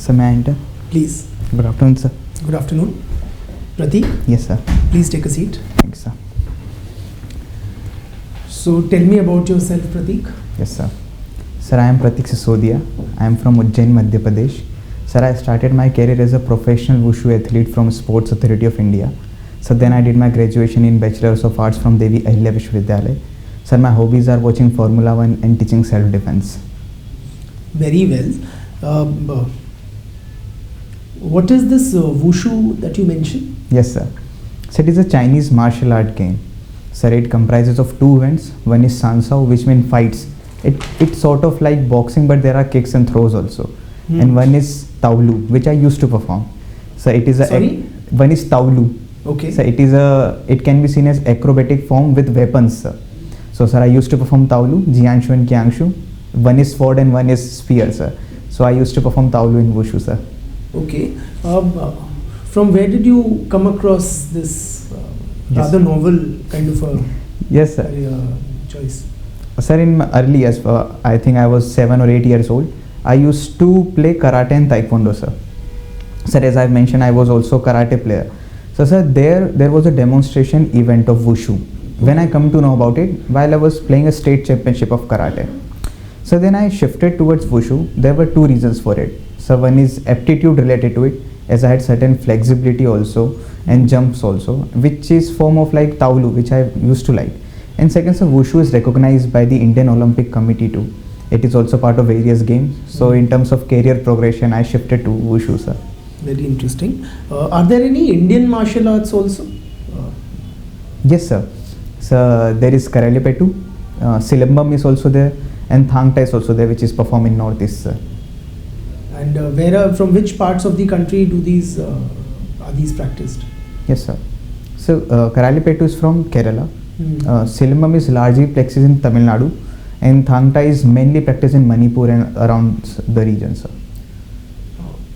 Sir, may I enter? Please. Good afternoon, sir. Good afternoon. Prateek, Yes, sir. please take a seat. Thanks, sir. So tell me about yourself, Prateek. Yes, sir. Sir, I am Prateek Sisodiya. I am from Ujjain, Madhya Pradesh. Sir, I started my career as a professional wushu athlete from Sports Authority of India. So then I did my graduation in Bachelor's of Arts from Devi Ahilya Vishwavidyalaya. Sir, my hobbies are watching Formula 1 and teaching self-defense. Very well. What is this wushu that you mentioned? Yes, sir. So it is a Chinese martial art game. Sir, it comprises of two events. One is Sansao, which means fights. It's sort of like boxing, but there are kicks and throws also. And one is Taolu, which I used to perform. So it is a one is Taolu. Okay. So it can be seen as acrobatic form with weapons, sir. So sir, I used to perform Taolu, Jianshu and Kiangshu. One is sword and one is spear, sir. So I used to perform Taolu in wushu, sir. Okay. From where did you come across this rather novel kind of a yes, sir. choice? Sir, in my early years, I think I was 7 or 8 years old, I used to play karate and taekwondo, sir. Sir, as I've mentioned, I was also a karate player. So sir, there was a demonstration event of wushu. When I come to know about it, while I was playing a state championship of karate. So then I shifted towards wushu. There were two reasons for it. So one is aptitude related to it, as I had certain flexibility also and jumps also, which is form of like Taolu, which I used to like. And second, so wushu is recognized by the Indian Olympic Committee too. It is also part of various games. So in terms of career progression, I shifted to wushu, sir. Very interesting. Are there any Indian martial arts also? Yes, sir. So there is Karalepetu, Silambam is also there, and Thangta is also there, which is performed in Northeast, sir. And from which parts of the country are these practiced? Yes, sir. So Karalepetu is from Kerala. Silambam is largely practiced in Tamil Nadu, and Thangta is mainly practiced in Manipur and around the region, sir.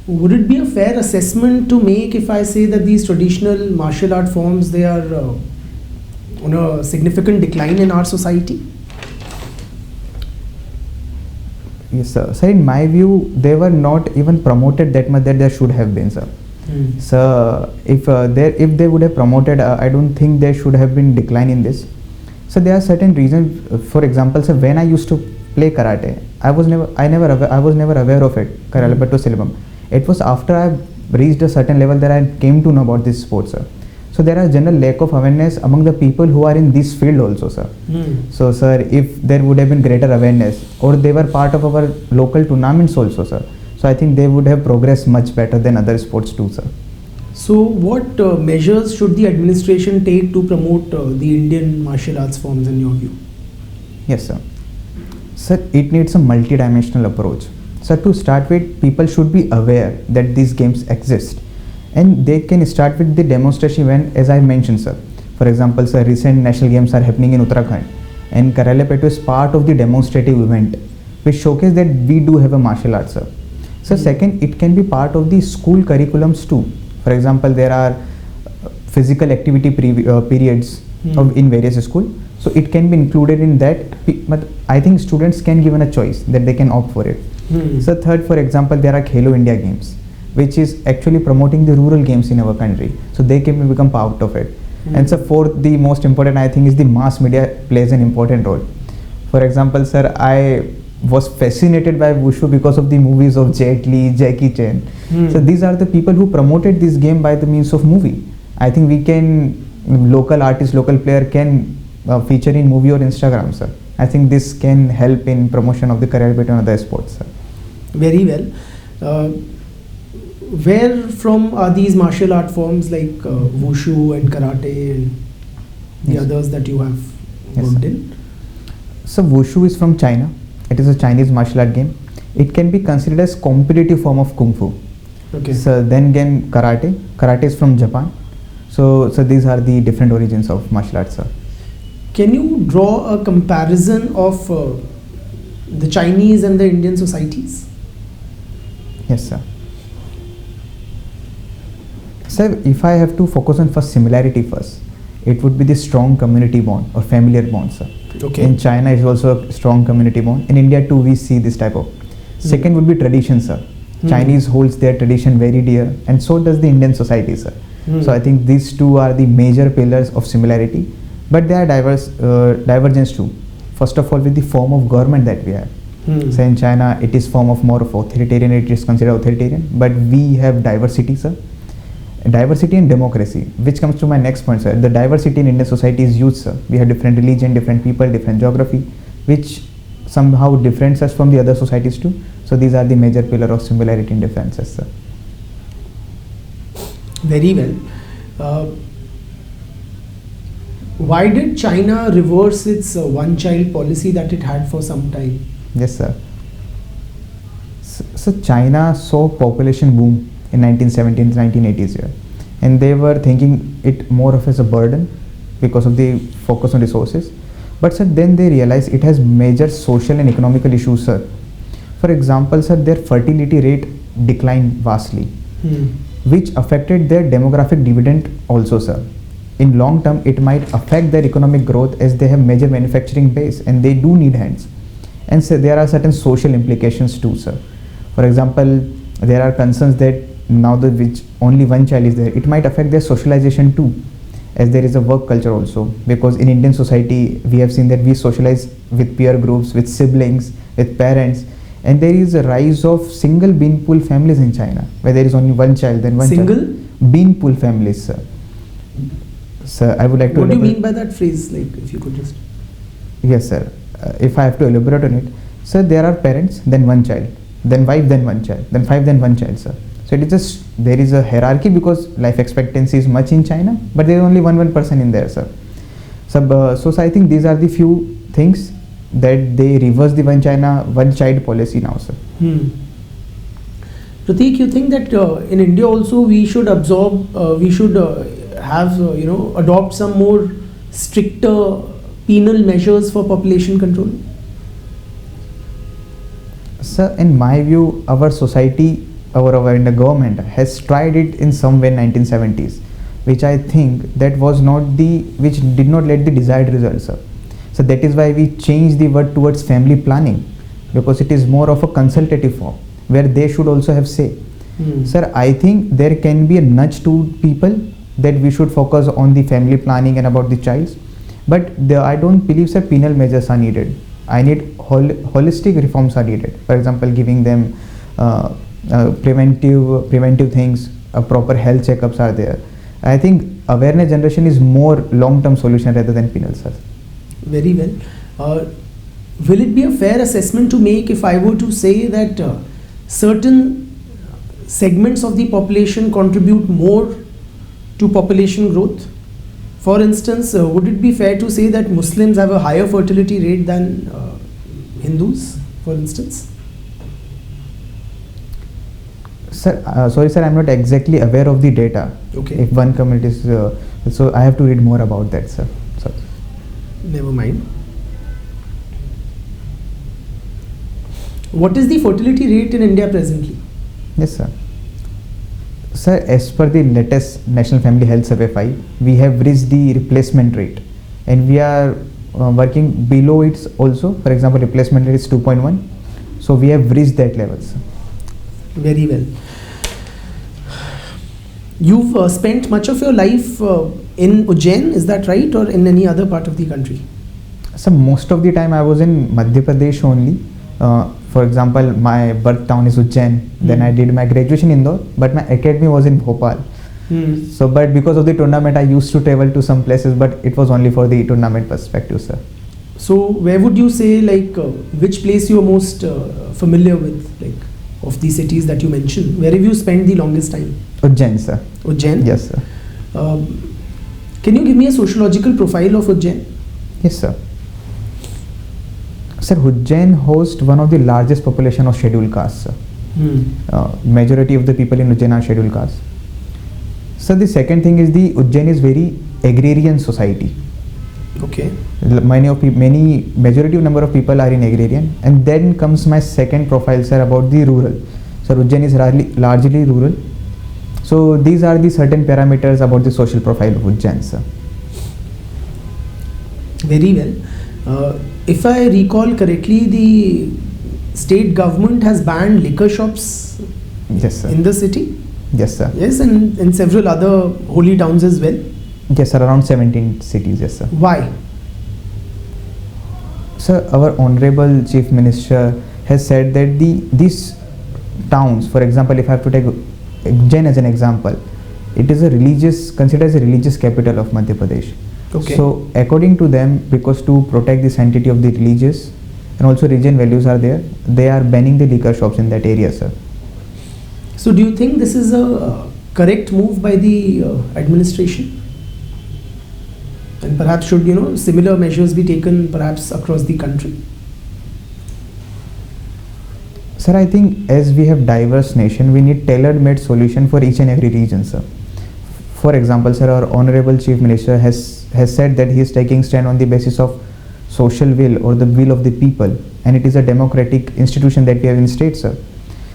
Would it be a fair assessment to make if I say that these traditional martial art forms, they are on a significant decline in our society? Yes, sir. So in my view, they were not even promoted that much that there should have been, sir. So if they would have promoted, I don't think there should have been decline in this. So there are certain reasons. For example, sir, when I used to play karate, I was never aware of it. Karalepetu Silambam. It was after I reached a certain level that I came to know about this sport, sir. So there are general lack of awareness among the people who are in this field also, sir. So sir, if there would have been greater awareness, or they were part of our local tournaments also, sir. So I think they would have progressed much better than other sports too, sir. So what measures should the administration take to promote the Indian martial arts forms in your view? Yes, sir. Sir, it needs a multi-dimensional approach. So to start with, people should be aware that these games exist. And they can start with the demonstration event, as I mentioned, sir. For example, sir, recent national games are happening in Uttarakhand, and Karalepetu is part of the demonstrative event, which showcase that we do have a martial arts, sir. So second, it can be part of the school curriculums too. For example, there are physical activity periods in various schools. So it can be included in that, but I think students can given a choice that they can opt for it. So third, for example, there are Khelo India games, which is actually promoting the rural games in our country. So they can become part of it. And so fourth, the most important I think is the mass media plays an important role. For example, sir, I was fascinated by wushu because of the movies of Jet Li, Jackie Chan. So these are the people who promoted this game by the means of movie. I think we can, local artist, local player can feature in movie or Instagram, sir. I think this can help in promotion of the Karalepetu and other sports, sir. Very well. Where from are these martial art forms like wushu and karate and the others that you have worked in? So wushu is from China. It is a Chinese martial art game. It can be considered as competitive form of kung fu. Okay. So then again karate. Karate is from Japan. So these are the different origins of martial arts, sir. Can you draw a comparison of the Chinese and the Indian societies? Yes, sir. Sir, if I have to focus on first similarity first, it would be the strong community bond or familiar bond, sir. Okay. In China, it is also a strong community bond. In India too, we see this type of. Second would be tradition, sir. Chinese holds their tradition very dear, and so does the Indian society, sir. So I think these two are the major pillars of similarity, but they are divergence too. First of all, with the form of government that we have. So in China, it is form of more of authoritarian. It is considered authoritarian, but we have diversity, sir. Diversity and democracy, which comes to my next point, sir. The diversity in Indian society is huge, sir. We have different religion, different people, different geography, which somehow differentiates us from the other societies too. So these are the major pillar of similarity and differences, sir. Very well. Why did China reverse its one-child policy that it had for some time? Yes, sir. So China saw population boom in 1970s, 1980s year, and they were thinking it more of as a burden because of the focus on resources. But sir, then they realized it has major social and economical issues, sir. For example, sir, their fertility rate declined vastly, which affected their demographic dividend also, sir. In long term, it might affect their economic growth as they have major manufacturing base and they do need hands. And so there are certain social implications too, sir. For example, there are concerns that now that which only one child is there, it might affect their socialization too, as there is a work culture also. Because in Indian society, we have seen that we socialize with peer groups, with siblings, with parents, and there is a rise of single bean pool families in China, where there is only one child, then one single child. Bean pool families, sir. Sir, I would like to. What do you mean by that phrase? Like, if you could just. Yes, sir. If I have to elaborate on it, sir, there are parents, then one child, then wife, then one child, then five, then one child, sir. So it is just, there is a hierarchy because life expectancy is much in China, but there is only one person in there, sir. So I think these are the few things that they reverse the one child policy now, sir. Prateek, you think that in India also we should adopt some more stricter penal measures for population control? Sir, in my view, our society, our Indian government has tried it in some way in 1970s, which I think that was which did not let the desired results, sir. So that is why we changed the word towards family planning, because it is more of a consultative form where they should also have say. Sir, I think there can be a nudge to people that we should focus on the family planning and about the child, but I don't believe, sir, penal measures are needed. I need holistic reforms are needed. For example, giving them preventive things, proper health checkups are there. I think awareness generation is more long-term solution rather than penal, sir. Very well. Will it be a fair assessment to make if I were to say that certain segments of the population contribute more to population growth? For instance, would it be fair to say that Muslims have a higher fertility rate than Hindus, for instance? Sir, sorry, sir, I'm not exactly aware of the data. Okay. If one community is, so I have to read more about that, sir. Never mind. What is the fertility rate in India presently? Yes, sir. Sir, as per the latest National Family Health Survey 5, we have reached the replacement rate, and we are working below it also. For example, replacement rate is 2.1, so we have reached that level, sir. Very well. You've spent much of your life in Ujjain, is that right, or in any other part of the country? So most of the time I was in Madhya Pradesh only. For example, my birth town is Ujjain. Then I did my graduation in Indore, but my academy was in Bhopal. So, but because of the tournament, I used to travel to some places, but it was only for the tournament perspective, sir. So, where would you say, like, which place you are most familiar with, like, of the cities that you mentioned? Where have you spent the longest time? Ujjain, sir. Ujjain? Yes, sir. Can you give me a sociological profile of Ujjain? Yes, sir. Sir, Ujjain hosts one of the largest population of scheduled castes, sir. Majority of the people in Ujjain are scheduled castes. So the second thing is the Ujjain is very agrarian society. Okay. Majority of number of people are in agrarian, and then comes my second profile, sir, about the rural. So Ujjain is largely rural. So these are the certain parameters about the social profile of Ujjain, sir. Very well. If I recall correctly, the state government has banned liquor shops Yes, sir. in the city? Yes, sir. Yes, and in several other holy towns as well. Yes, sir. Around 17 cities. Yes, sir. Why? Sir, our Honorable Chief Minister has said that these towns, for example, if I have to take Ujjain as an example, it is considered as a religious capital of Madhya Pradesh. Okay. So, according to them, because to protect the sanctity of the religious and also religion values are there, they are banning the liquor shops in that area, sir. So do you think this is a correct move by the administration? And perhaps should, similar measures be taken perhaps across the country? Sir, I think as we have diverse nation, we need tailor-made solution for each and every region, sir. For example, sir, our Honorable Chief Minister has said that he is taking stand on the basis of social will or the will of the people, and it is a democratic institution that we have in state, sir.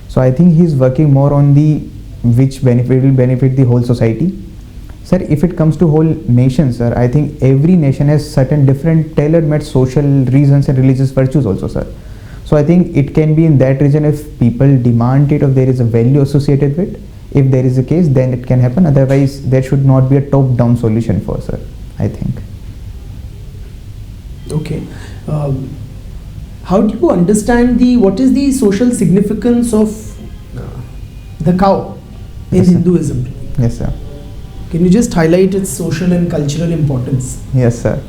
So I think he is working more on the which benefit will benefit the whole society. Sir, if it comes to whole nation, sir, I think every nation has certain different tailor-made social reasons and religious virtues also, sir. So I think it can be in that region if people demand it or there is a value associated with it. If there is a case, then it can happen. Otherwise, there should not be a top-down solution for, sir, I think. Okay. How do you understand what is the social significance of the cow in Yes, sir. Hinduism? Yes, sir. Can you just highlight its social and cultural importance? Yes, sir.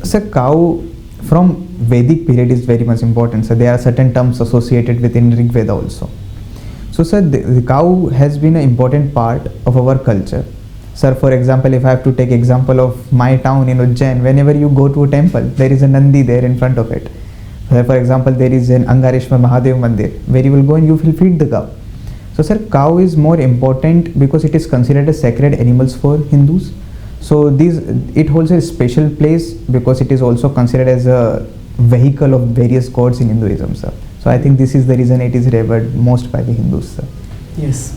Sir, cow from Vedic period is very much important. So there are certain terms associated within Rig Veda also. So, sir, the cow has been an important part of our culture. Sir, for example, if I have to take example of my town in Ujjain, whenever you go to a temple, there is a Nandi there in front of it. For example, there is an Angareshwar Mahadev Mandir where you will go and you will feed the cow. So, sir, cow is more important because it is considered as sacred animals for Hindus. So, it holds a special place because it is also considered as a vehicle of various gods in Hinduism, sir. So, I think this is the reason it is revered most by the Hindus, sir. Yes.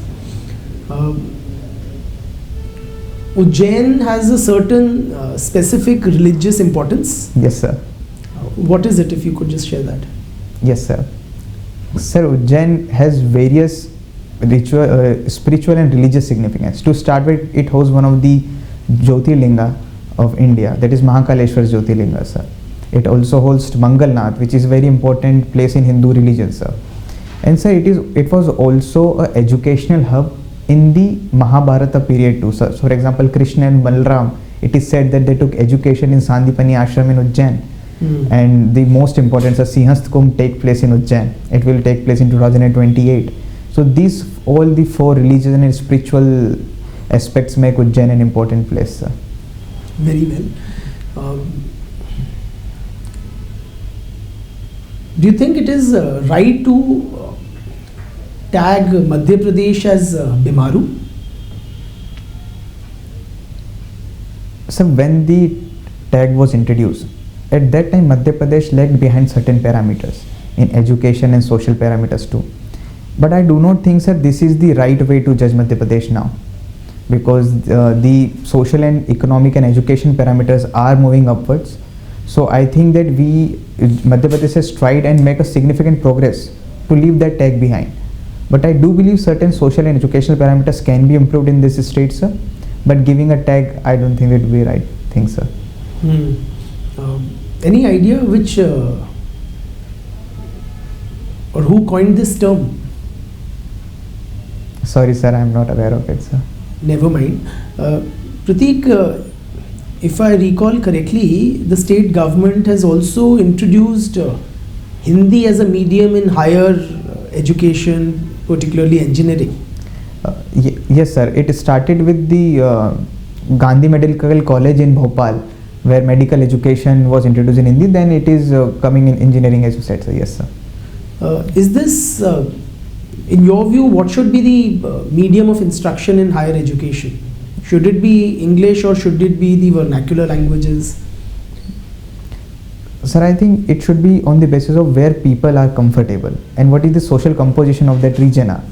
Ujjain has a certain specific religious importance. Yes, sir. What is it, if you could just share that? Yes, sir. Sir, Ujjain has various spiritual and religious significance. To start with, it holds one of the Jyotirlinga of India, that is Mahakaleshwar Jyotirlinga, sir. It also holds Mangalnath, which is a very important place in Hindu religion, sir. And sir, it was also an educational hub in the Mahabharata period too, sir. So, for example, Krishna and Balram, it is said that they took education in Sandipani Ashram in Ujjain. And the most important, sir, Sinhast Kumbh take place in Ujjain. It will take place in 2028. So, all the four religious and spiritual aspects make Ujjain an important place, sir. Very well. Do you think it is right to tag Madhya Pradesh as Bimaru? So when the tag was introduced, at that time Madhya Pradesh lagged behind certain parameters in education and social parameters too. But I do not think, sir, this is the right way to judge Madhya Pradesh now, because the social and economic and education parameters are moving upwards. So I think that Madhya Pradesh has tried and make a significant progress to leave that tag behind. But I do believe certain social and educational parameters can be improved in this state, sir. But giving a tag, I don't think it would be right thing, sir. Any idea which or who coined this term? Sorry, sir, I am not aware of it, sir. Never mind. Prateek, if I recall correctly, the state government has also introduced Hindi as a medium in higher education, particularly engineering. Yes, sir. It started with the Gandhi Medical College in Bhopal, where medical education was introduced in Hindi. Then it is coming in engineering, as you said, sir. Yes, sir. Is this, in your view, what should be the medium of instruction in higher education? Should it be English or should it be the vernacular languages? Sir, I think it should be on the basis of where people are comfortable and what is the social composition of that region are.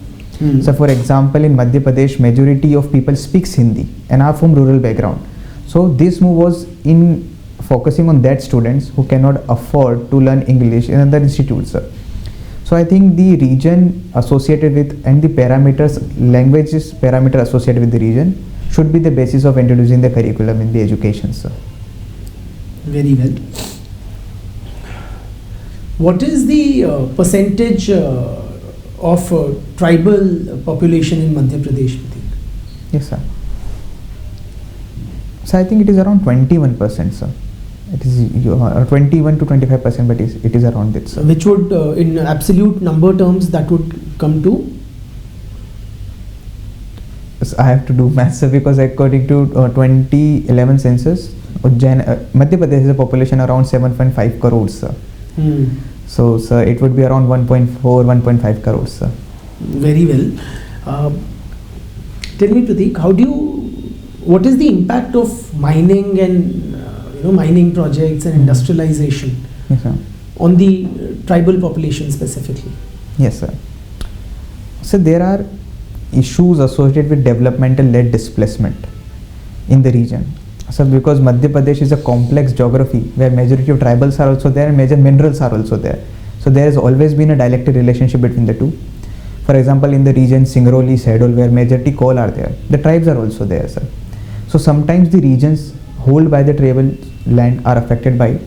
So, for example, in Madhya Pradesh, majority of people speaks Hindi and are from rural background. So, this move was in focusing on that students who cannot afford to learn English in other institutes, sir. So I think the region associated with and the parameters, languages parameter associated with the region should be the basis of introducing the curriculum in the education, sir. Very well. What is the percentage of tribal population in Madhya Pradesh, you think? Yes, sir. So I think it is around 21%, sir. It is 21 to 25%, but it is around it, sir. Which would, in absolute number terms, that would come to? So I have to do maths, sir, because according to 2011 census, Madhya Pradesh has a population around 7.5 crores, sir. So, sir, it would be around 1.4, 1.5 crores, sir. Very well. Tell me, Prateek, what is the impact of mining and mining projects and industrialization Yes, sir. on the tribal population specifically? Yes, sir. So there are issues associated with developmental-led displacement in the region. So because Madhya Pradesh is a complex geography where majority of tribals are also there and major minerals are also there. So there has always been a dialectic relationship between the two. For example, in the region Singrauli, Saidol, where majority coal are there, the tribes are also there, sir. So sometimes the regions held by the tribal land are affected by it,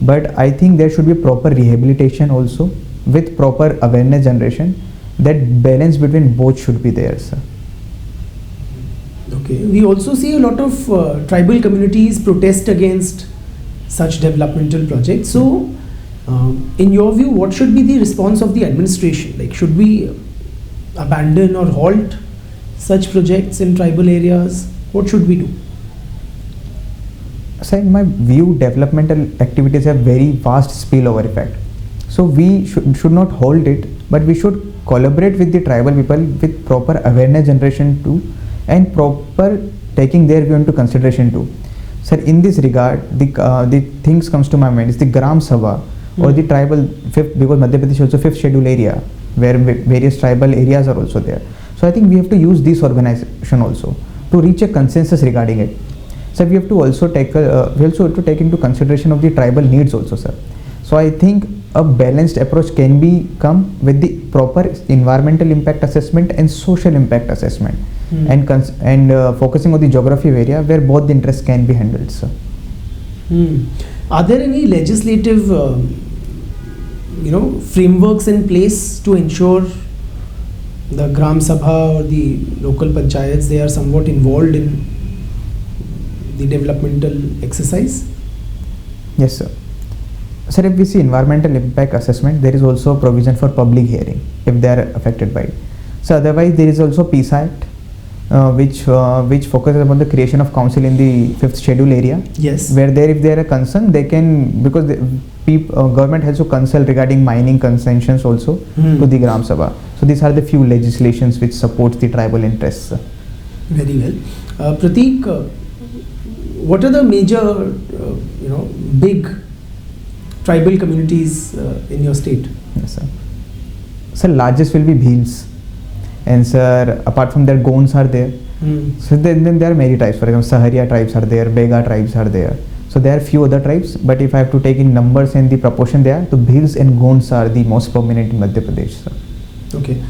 but I think there should be proper rehabilitation also with proper awareness generation. That balance between both should be there, sir. Okay. We also see a lot of tribal communities protest against such developmental projects. So, in your view, what should be the response of the administration? Like, should we abandon or halt such projects in tribal areas? What should we do? So in my view, developmental activities have very vast spillover effect. So we should not hold it, but we should collaborate with the tribal people with proper awareness generation too, and proper taking their view into consideration too. Sir, in this regard, the things comes to my mind is the Gram Sabha or the tribal fifth, because Madhya Pradesh is also fifth schedule area where various tribal areas are also there. So I think we have to use this organization also to reach a consensus regarding it. So we have to also take into consideration of the tribal needs also, sir. So I think a balanced approach can be come with the proper environmental impact assessment and social impact assessment, and focusing on the geography area where both the interests can be handled, sir. Are there any legislative frameworks in place to ensure the Gram Sabha or the local panchayats, they are somewhat involved in the developmental exercise? Yes, sir. Sir, if we see environmental impact assessment, there is also a provision for public hearing if they are affected by it. So otherwise, there is also Peace Act, which focuses upon the creation of council in the fifth schedule area. Yes. Where if there are concern, they can, because the government has to consult regarding mining concessions also to the Gram Sabha. So these are the few legislations which supports the tribal interests. Very well. Prateek, what are the major, big tribal communities in your state? Yes, sir. Sir, largest will be Bhils, and sir, apart from that, Gonds are there. So then there are many tribes. For example, Saharia tribes are there, Bega tribes are there. So there are few other tribes, but if I have to take in numbers and the proportion they are, so Bhils and Gonds are the most prominent in Madhya Pradesh, sir. Okay.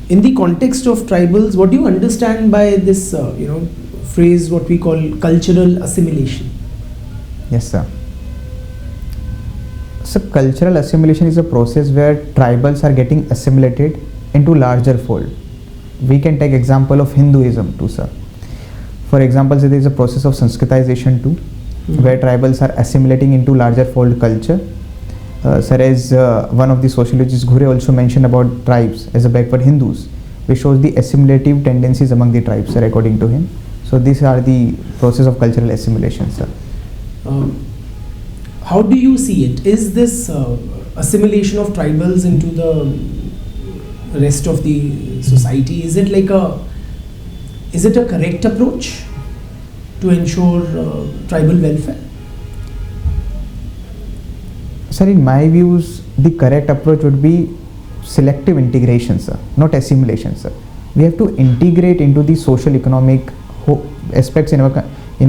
In the context of tribals, what do you understand by this, phrase, what we call cultural assimilation? Yes, sir. So cultural assimilation is a process where tribals are getting assimilated into larger fold. We can take example of Hinduism too, sir. For example, there is a process of Sanskritization too, where tribals are assimilating into larger fold culture. Sir, as one of the sociologists, Gure, also mentioned about tribes as a backward Hindus, which shows the assimilative tendencies among the tribes, sir, according to him. So these are the process of cultural assimilation, sir. How do you see it? Is this assimilation of tribals into the rest of the society, is it a correct approach to ensure tribal welfare? Sir, in my views, the correct approach would be selective integration, sir, not assimilation, sir. We have to integrate into the social economic aspects in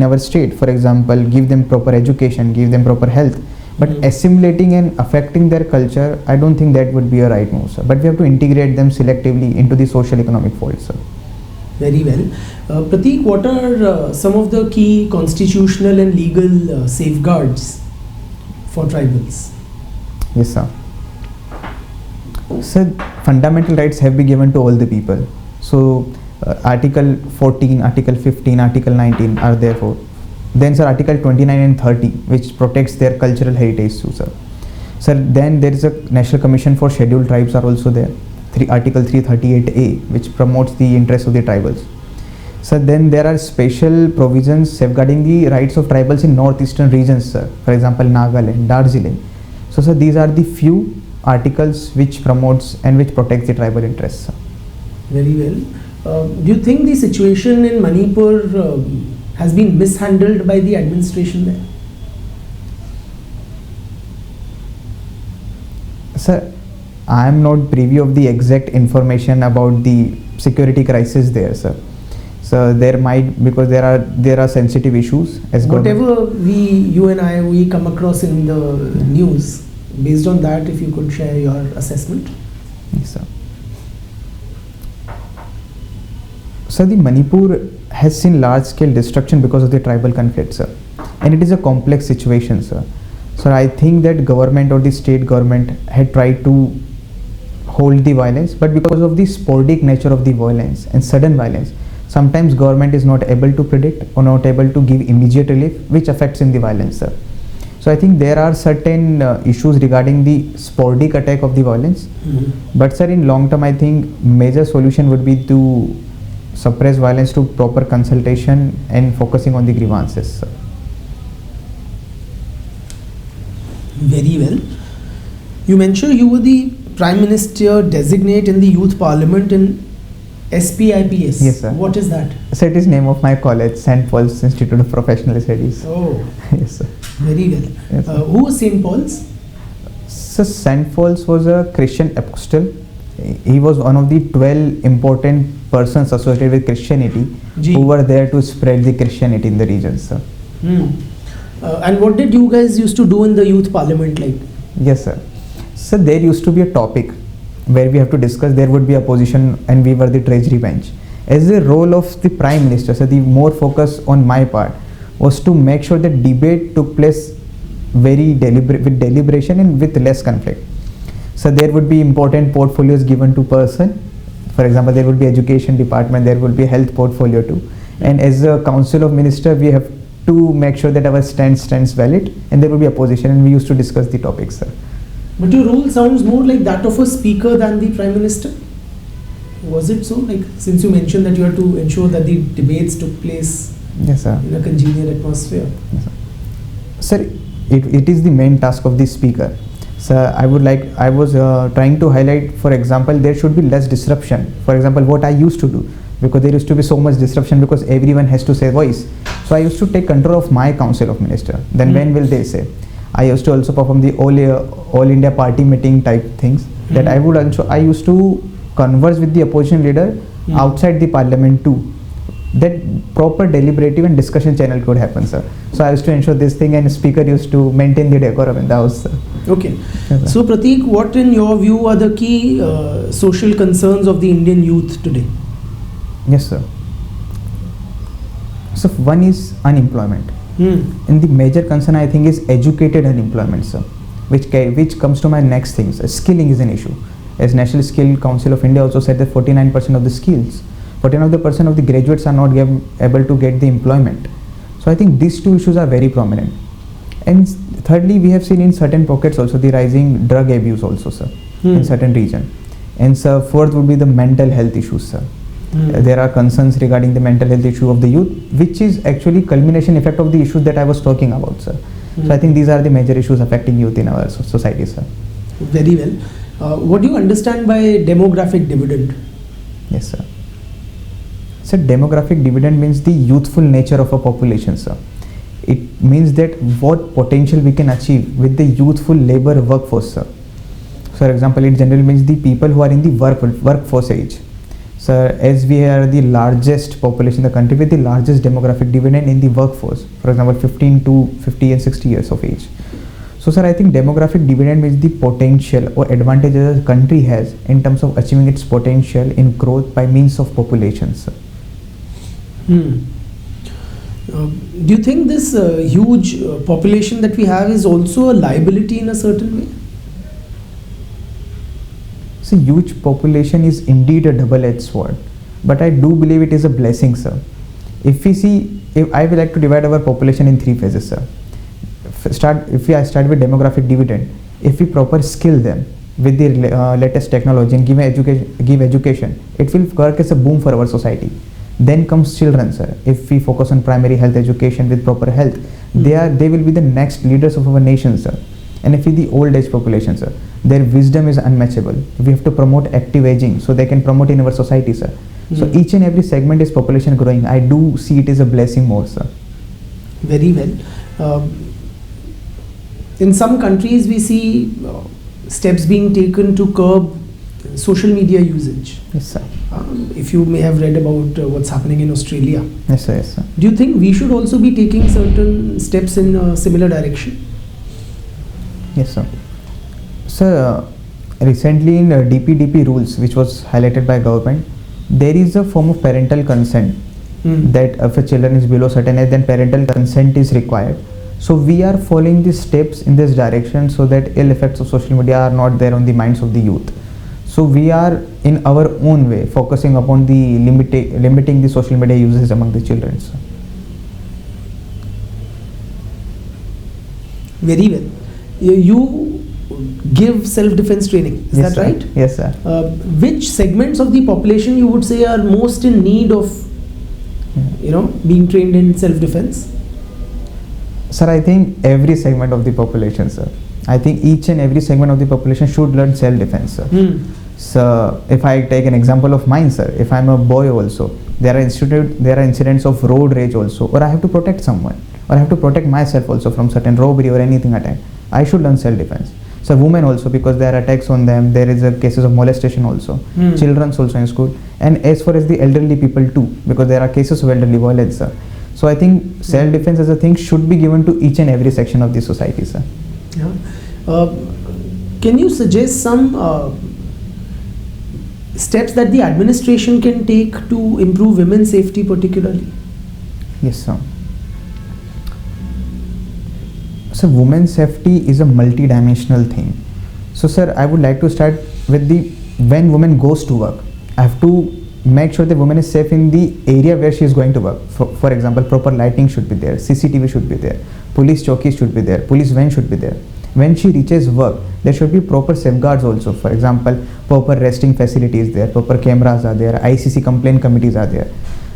our state. For example, give them proper education, give them proper health, But assimilating and affecting their culture, I don't think that would be a right move, sir. But we have to integrate them selectively into the social economic fold, sir. Very well. Prateek, what are some of the key constitutional and legal safeguards for tribals? Yes, sir. Sir, fundamental rights have been given to all the people. So, Article 14, Article 15, Article 19 are there for. Then, sir, Article 29 and 30, which protects their cultural heritage too, sir. Sir, then there is a National Commission for Scheduled Tribes are also there. Article 338A, which promotes the interests of the tribals. So then there are special provisions safeguarding the rights of tribals in northeastern regions, sir. For example, Nagaland, Darjeeling. So, sir, these are the few articles which promotes and which protects the tribal interests, sir. Very well. Do you think the situation in Manipur has been mishandled by the administration there? Sir, I am not privy of the exact information about the security crisis there, sir. So there might, because there are sensitive issues as whatever you and I come across in the news, based on that, if you could share your assessment. Yes, sir. So the Manipur has seen large scale destruction because of the tribal conflict, sir, and it is a complex situation, sir. So I think that government or the state government had tried to hold the violence, but because of the sporadic nature of the violence and sudden violence, sometimes government is not able to predict or not able to give immediate relief, which affects in the violence, sir. So I think there are certain issues regarding the sporadic attack of the violence, but sir, in long term, I think major solution would be to suppress violence to proper consultation and focusing on the grievances, sir. Very well. You mentioned you were the Prime Minister designate in the Youth Parliament in SPIPS. Yes, sir. What is that? So it is name of my college, St. Paul's Institute of Professional Studies. Oh. Yes, sir. Very well. Yes, sir. Who was St. Paul's? So St. Paul's was a Christian apostle. He was one of the 12 important persons associated with Christianity who were there to spread the Christianity in the region, sir. And what did you guys used to do in the Youth Parliament like? Yes, sir. So there used to be a topic where we have to discuss. There would be opposition and we were the treasury bench. As the role of the Prime Minister, so the more focus on my part was to make sure that debate took place very with deliberation and with less conflict. So there would be important portfolios given to person. For example, there would be education department, there would be health portfolio too. And as a council of minister, we have to make sure that our stands valid, and there will be opposition, and we used to discuss the topics, sir. But your role sounds more like that of a speaker than the Prime Minister. Was it so? Like, since you mentioned that you had to ensure that the debates took place, yes, sir, in a congenial atmosphere. Yes, sir. Sir, it is the main task of the speaker. So I was trying to highlight, for example, there should be less disruption. For example, what I used to do, because there used to be so much disruption because everyone has to say voice. So I used to take control of my council of minister. Then when will they say? I used to also perform the all India party meeting type things. That I used to converse with the opposition leader outside the parliament too. That proper deliberative and discussion channel could happen, sir. So I used to ensure this thing, and speaker used to maintain the decorum in the house, sir. Okay. Yes, so Prateek, what in your view are the key social concerns of the Indian youth today? Yes, sir. So one is unemployment. And the major concern, I think, is educated unemployment, sir. Which comes to my next thing, sir. Skilling is an issue. As National Skill Council of India also said that 49% of the skills, 49% of the graduates are not able to get the employment. So I think these two issues are very prominent. And thirdly, we have seen in certain pockets also the rising drug abuse also, sir, in certain region. And sir, fourth would be the mental health issues, sir. There are concerns regarding the mental health issue of the youth, which is actually culmination effect of the issues that I was talking about, sir. So I think these are the major issues affecting youth in our society, sir. Very well. What do you understand by demographic dividend? Yes, sir. So demographic dividend means the youthful nature of a population, sir. It means that what potential we can achieve with the youthful labor workforce, sir. For example, it generally means the people who are in the workforce age. Sir, as we are the largest population in the country with the largest demographic dividend in the workforce, for example, 15 to 50 and 60 years of age. So sir, I think demographic dividend is the potential or advantages a country has in terms of achieving its potential in growth by means of population, sir. Do you think this huge population that we have is also a liability in a certain way? So huge population is indeed a double-edged sword, but I do believe it is a blessing, sir. If we see, if I would like to divide our population in 3 phases, sir. If we start with demographic dividend, if we proper skill them with the latest technology and give education, it will work as a boom for our society. Then comes children, sir. If we focus on primary health education with proper health, they will be the next leaders of our nation, sir. And if we the old age population, sir, their wisdom is unmatchable. We have to promote active aging so they can promote in our society, sir. So each and every segment is population growing. I do see it as a blessing more, sir. Very well. In some countries, we see steps being taken to curb social media usage. Yes, sir. If you may have read about what's happening in Australia. Yes, sir. Yes, sir. Do you think we should also be taking certain steps in a similar direction? Yes, sir. Sir, recently in DPDP rules, which was highlighted by government, there is a form of parental consent that if a children is below certain age, then parental consent is required. So we are following the steps in this direction so that ill effects of social media are not there on the minds of the youth. So we are in our own way focusing upon the limiting the social media uses among the children, sir. Very well. You give self-defense training, is Yes, that sir. right? Yes, sir. Which segments of the population you would say are most in need of, being trained in self-defense? Sir, I think every segment of the population, sir. I think each and every segment of the population should learn self-defense, sir. So, if I take an example of mine, sir, if I'm a boy also, there are incidents of road rage also, or I have to protect someone, or I have to protect myself also from certain robbery or anything attack. I should learn self-defense. So, women also, because there are attacks on them, there is a cases of molestation also, children's also in school, and as far as the elderly people too, because there are cases of elderly violence, sir. So I think self-defense as a thing should be given to each and every section of the society, sir. Yeah. Can you suggest some steps that the administration can take to improve women's safety particularly? Yes, sir. So women's safety is a multi-dimensional thing. So sir, I would like to start with when woman goes to work, I have to make sure the woman is safe in the area where she is going to work. For example, proper lighting should be there, CCTV should be there, police chowkis should be there, police van should be there. When she reaches work, there should be proper safeguards also. For example, proper resting facilities there, proper cameras are there, ICC complaint committees are there.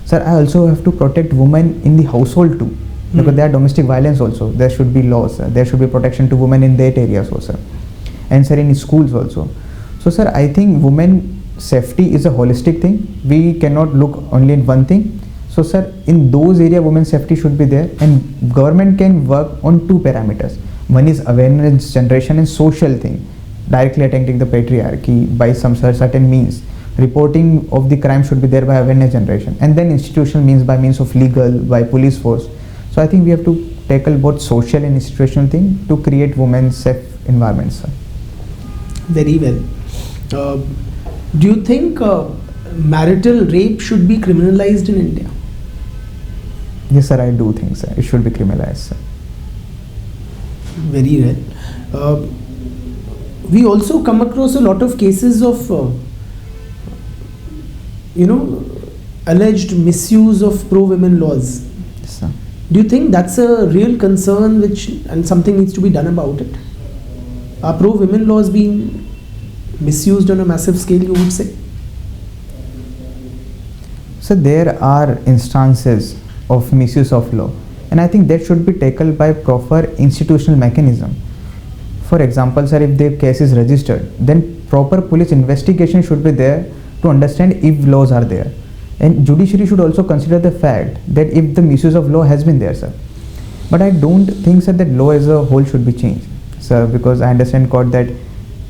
Sir, I also have to protect women in the household too, because there are domestic violence also. There should be laws, sir. There should be protection to women in that areas also. And sir, in schools also. So sir, I think women safety is a holistic thing. We cannot look only in one thing. So sir, in those areas women's safety should be there, and government can work on 2 parameters. One is awareness generation and social thing, directly attacking the patriarchy by some certain means. Reporting of the crime should be there by awareness generation, and then institutional means by means of legal, by police force. So I think we have to tackle both social and institutional thing to create women's safe environments, sir. Very well. Do you think marital rape should be criminalized in India? Yes, sir, I do think, sir. It should be criminalized, sir. Very well. We also come across a lot of cases of, alleged misuse of pro-women laws. Yes, sir. Do you think that's a real concern and something needs to be done about it? Are pro-women laws being misused on a massive scale, you would say? So there are instances of misuse of law, and I think that should be tackled by proper institutional mechanism. For example, sir, if the case is registered, then proper police investigation should be there to understand if laws are there. And judiciary should also consider the fact that if the misuse of law has been there, sir. But I don't think, sir, that law as a whole should be changed, sir, because I understand court that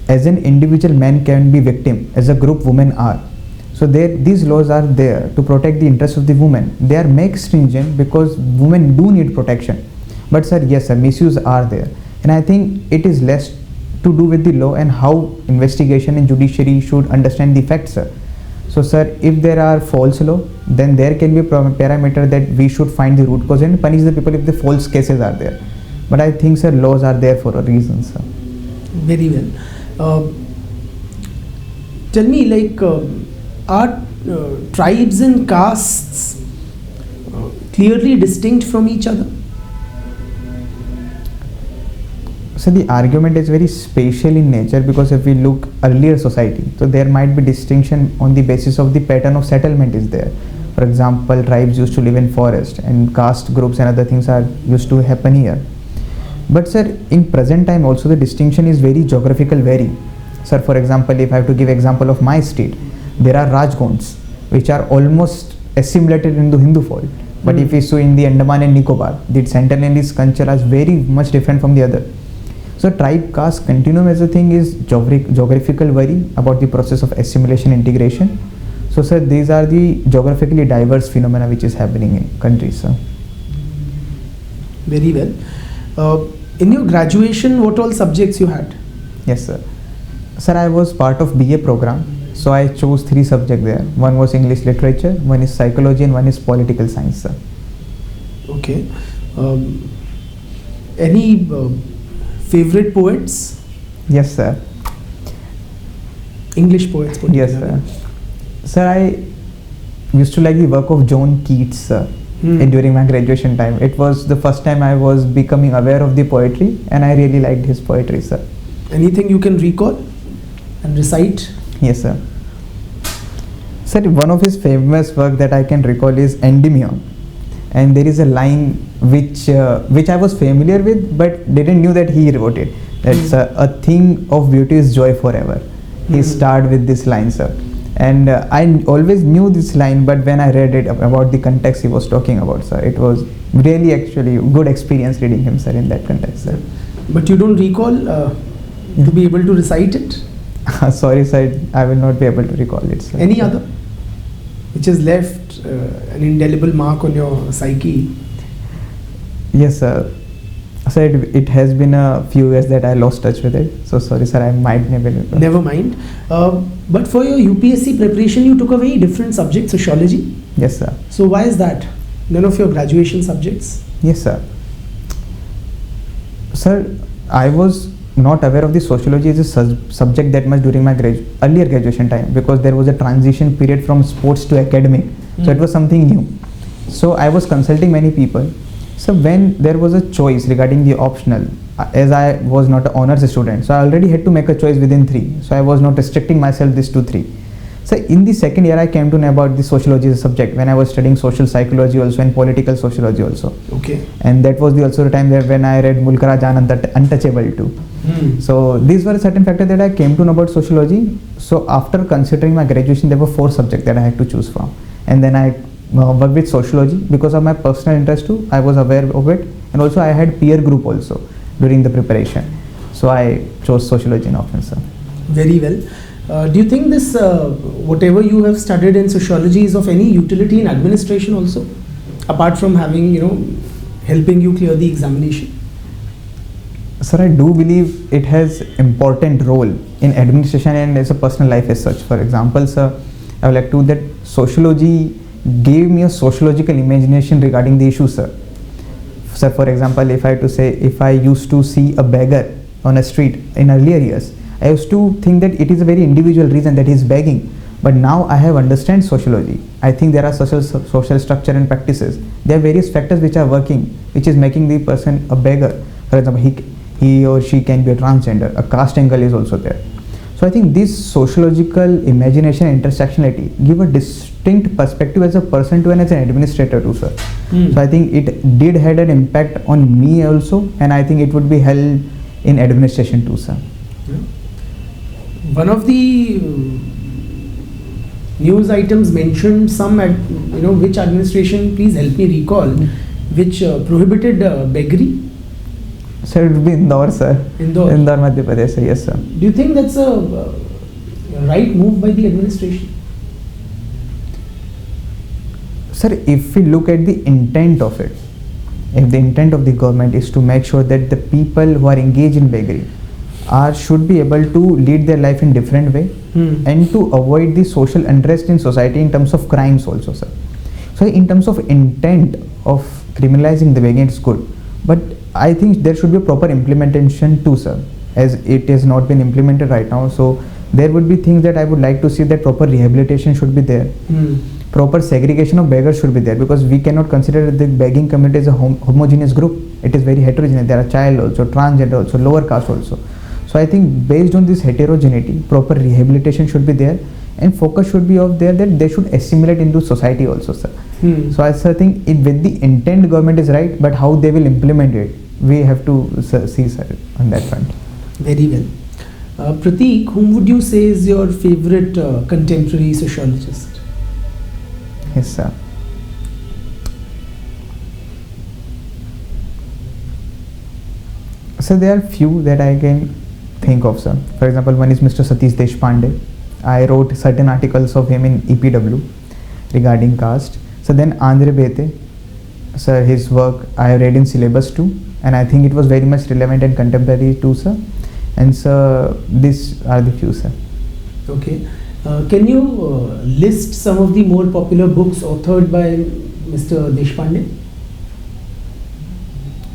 as an individual man can be victim, as a group women are. So these laws are there to protect the interests of the women. They are made stringent because women do need protection. But sir, yes, sir, misuse are there. and I think it is less to do with the law and how investigation and judiciary should understand the facts, sir. So sir, if there are false law, then there can be a parameter that we should find the root cause and punish the people if the false cases are there. But I think sir, laws are there for a reason, sir. Very well. Tell me, like, are tribes and castes clearly distinct from each other? So the argument is very spatial in nature, because if we look earlier society, so there might be distinction on the basis of the pattern of settlement is there. For example, tribes used to live in forest and caste groups and other things are used to happen here. But sir, in present time also the distinction is very geographical vary. Sir, for example, if I have to give example of my state, there are Rajgons which are almost assimilated into Hindu fold. But if we see in the Andaman and Nicobar, the centennialist culture is very much different from the other. So tribe caste continuum as a thing is geographical vary about the process of assimilation integration. So sir, these are the geographically diverse phenomena which is happening in countries, sir. Very well. In your graduation, what all subjects you had? Yes sir. Sir, I was part of BA program, so I chose 3 subjects there. One was English literature, one is psychology, and one is political science, sir. Okay. Any favorite poets? Yes sir. English poets? Yes sir. Sir, I used to like the work of John Keats, sir. During my graduation time. It was the first time I was becoming aware of the poetry, and I really liked his poetry, sir. Anything you can recall and recite? Yes sir. Sir, one of his famous work that I can recall is Endymion, and there is a line which I was familiar with but didn't knew that he wrote it. That's a thing of beauty is joy forever. He started with this line, sir. And I always knew this line, but when I read it about the context he was talking about, sir, it was really actually a good experience reading him, sir, in that context, sir. But you don't recall to be able to recite it? Sorry, sir, I will not be able to recall it, sir. Any other which has left an indelible mark on your psyche? Yes, sir. Sir, it has been a few years that I lost touch with it. So sorry, sir, I might never recall. Never mind. But for your UPSC preparation, you took a very different subject, sociology. Yes, sir. So why is that? None of your graduation subjects? Yes, sir. Sir, I was not aware of the sociology as a subject that much during my earlier graduation time, because there was a transition period from sports to academic. So it was something new. So I was consulting many people. So when there was a choice regarding the optional, as I was not an honors student, so I already had to make a choice within 3. So I was not restricting myself this to 3. So in the second year, I came to know about the sociology as a subject when I was studying social psychology also and political sociology also. Okay. And that was also the time when I read Mulka Rajan Untouchable too. So these were certain factors that I came to know about sociology. So after considering my graduation, there were 4 subjects that I had to choose from. And then I worked with sociology because of my personal interest too. I was aware of it, and also I had peer group also during the preparation. So I chose sociology in option, sir. Very well. Do you think this whatever you have studied in sociology is of any utility in administration also, apart from having helping you clear the examination? Sir, I do believe it has important role in administration and as a personal life as such. For example, sir, I would like to that sociology gave me a sociological imagination regarding the issue, sir. Sir, for example, if I had to say, if I used to see a beggar on a street in earlier years, I used to think that it is a very individual reason that he is begging. But now I have understand sociology. I think there are social structure and practices. There are various factors which are working, which is making the person a beggar. For example, he or she can be a transgender. A caste angle is also there. So I think this sociological imagination and intersectionality give a distinct perspective as a person to and as an administrator too, sir. So I think it did had an impact on me also, and I think it would be held in administration too, sir. Yeah. One of the news items mentioned some, which administration, please help me recall, which prohibited beggary. Sir, it would be Indore, sir. Indore, Madhya Pradesh, sir. Yes, sir. Do you think that's a right move by the administration? Sir, if we look at the intent of it, if the intent of the government is to make sure that the people who are engaged in beggary should be able to lead their life in different way, and to avoid the social unrest in society in terms of crimes also, sir. So in terms of intent of criminalizing the begging, it's good, but I think there should be a proper implementation too, sir, as it has not been implemented right now. So there would be things that I would like to see, that proper rehabilitation should be there, proper segregation of beggars should be there, because we cannot consider the begging community as a homogeneous group. It is very heterogeneous. There are child also, transgender also, lower caste also. So I think based on this heterogeneity, proper rehabilitation should be there, and focus should be of there that they should assimilate into society also, sir. So I think with the intent government is right, but how they will implement it, we have to see, sir, on that front. Very well. Prateek, whom would you say is your favorite contemporary sociologist? Yes, sir. So there are few that I can think of, sir. For example, one is Mr. Satish Deshpande. I wrote certain articles of him in EPW regarding caste. So then Andre Bete, sir, his work I have read in syllabus too, and I think it was very much relevant and contemporary too, sir. And so these are the few, sir. Okay. Can you list some of the more popular books authored by Mr. Deshpande?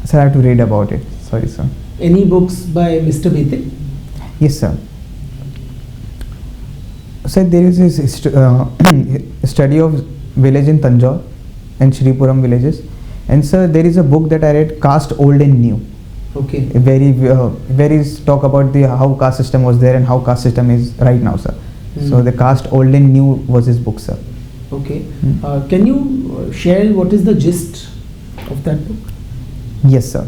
Sir, I have to read about it. Sorry, sir. Any books by Mr. Bete? Yes, sir. Sir, there is this study of village in Tanjore and Shripuram villages, and sir, there is a book that I read, Caste Old and New. Okay. Very talk about the how caste system was there and how caste system is right now, sir. So the Caste Old and New was his book, sir. Okay. Can you share what is the gist of that book? Yes, sir.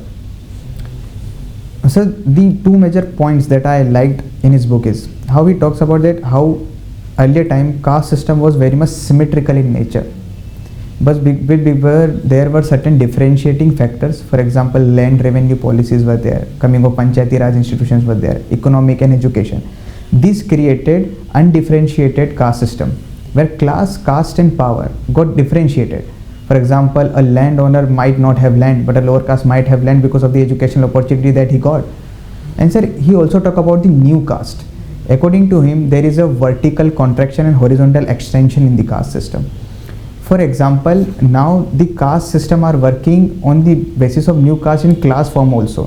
So the two major points that I liked in his book is how he talks about that how earlier time caste system was very much symmetrical in nature, but there were certain differentiating factors. For example, land revenue policies were there, coming of Panchayati Raj institutions were there, economic and education. This created undifferentiated caste system where class, caste and power got differentiated. For example, a landowner might not have land, but a lower caste might have land because of the educational opportunity that he got. And sir, he also talked about the new caste. According to him, there is a vertical contraction and horizontal extension in the caste system. For example, now the caste system are working on the basis of new caste in class form also.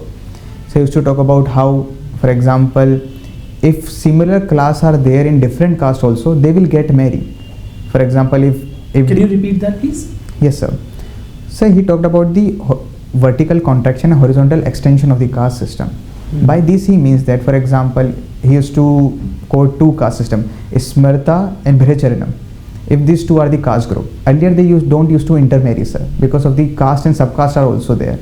So he used to talk about how, for example, if similar class are there in different caste also, they will get married. For example, if can you repeat that, please? Yes, sir. So he talked about the vertical contraction and horizontal extension of the caste system. By this he means that, for example, he used to quote two caste system, Smarta and Bhrecharanam. If these two are the caste group, earlier they don't used to intermarry, sir, because of the caste and subcaste are also there.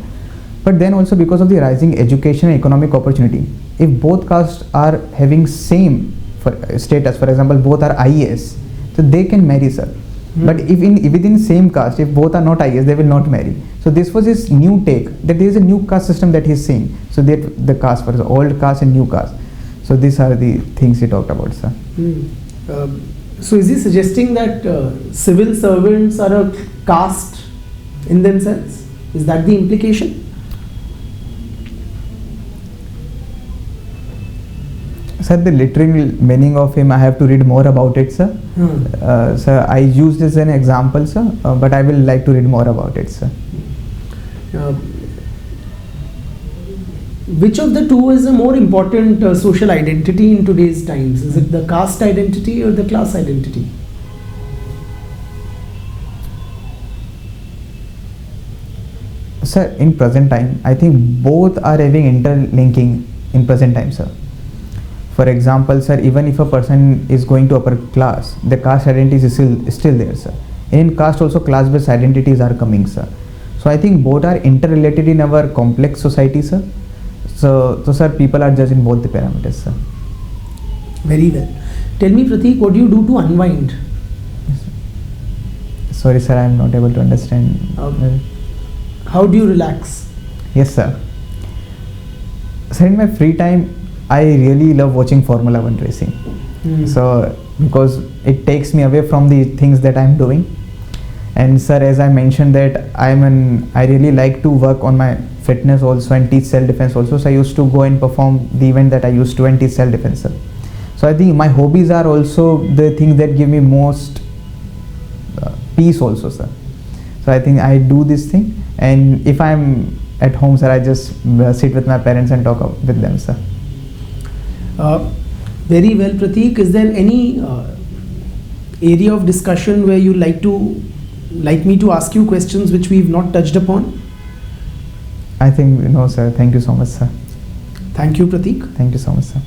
But then also because of the rising education and economic opportunity, if both castes are having same status, for example, both are IAS, so they can marry, sir. But if within same caste, if both are not IAS, they will not marry. So this was his new take, that there is a new caste system that he is saying. So that the caste, for the old caste and new caste. So these are the things he talked about, sir. So is he suggesting that civil servants are a caste in themselves? Is that the implication? Sir, the literal meaning of him, I have to read more about it, sir. Sir, I used this as an example, sir, but I will like to read more about it, sir. Which of the two is a more important social identity in today's times? Is it the caste identity or the class identity? Sir, in present time, I think both are having interlinking in present time, sir. For example, sir, even if a person is going to upper class, the caste identity is still there, sir. In caste also class-based identities are coming, sir. So I think both are interrelated in our complex society, sir. So sir, people are judged in both the parameters, sir. Very well. Tell me, Prateek, what do you do to unwind? Yes, sorry, sir, I am not able to understand. How do you relax? Yes, sir. Sir, in my free time, I really love watching Formula 1 racing. So because it takes me away from the things that I am doing, And sir, as I mentioned that I really like to work on my fitness also and teach self-defense also. So I used to go and perform the event that I used to and teach self-defense, sir. So I think my hobbies are also the things that give me most peace also, sir. So I think I do this thing, and if I'm at home, sir, I just sit with my parents and talk with them, sir. Very well, Prateek. Is there any area of discussion where you like me to ask you questions which we've not touched upon? I think no, sir. Thank you so much, sir. Thank you, Prateek. Thank you so much, sir.